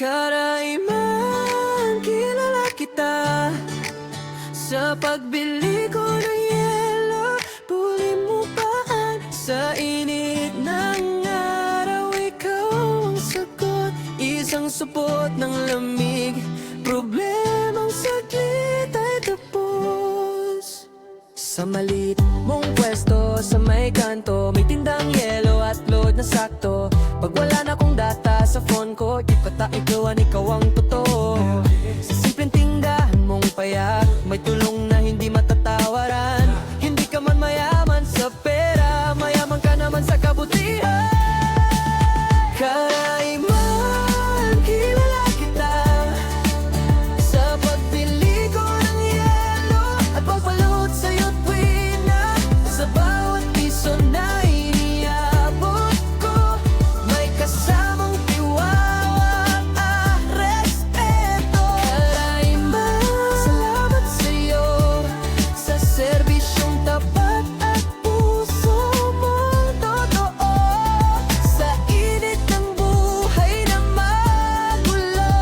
Karaiman, kilala kita sa pagbili ko ng yelo. Puli mo paan sa init ng araw. Ikaw ang sagot, isang supot ng lamig. Problemang saglit ay tapos. Sa maliit mong pwesto, sa may kanto, may tindang yelo at load na sakto. Pag wala na akong data sa phone ko, di pataiguan, ikaw ang totoo. Sa simpleng tindahan mong payak, may tulong na hindi matatawaran. Hindi ka man mayaman sa pera, mayaman ka naman sa kabutihan. Karaiman, kilala kita sa pagbili ko ng yelo at pagbalot sa'yo't wina. Sa bawat piso na iniabot ko, may kasamang tiwala at respeto. Karaiman, salamat sa'yo sa serbisyong tapat at puso mong totoo. Sa init ng buhay na magulo,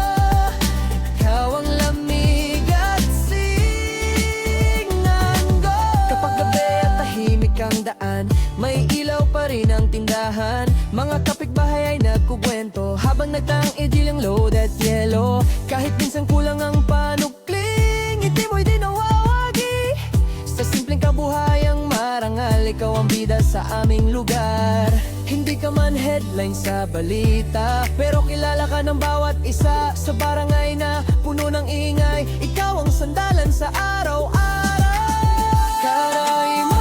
ikaw ang lamig at singan ko. Kapag gabi at tahimik ang daan, may ilaw pa rin ang tindahan. Mga kapitbahay ay nagkukwento habang nagtang-idil ang load at yelo. Kahit minsan kulang ang panukling, ngiti mo'y di nawawagi. Sa simpleng kabuhayang marangal, ikaw ang bida sa aming lugar. Hindi ka man headline sa balita, pero kilala ka ng bawat isa. Sa barangay na puno ng ingay, ikaw ang sandalan sa araw-araw. Karaiman,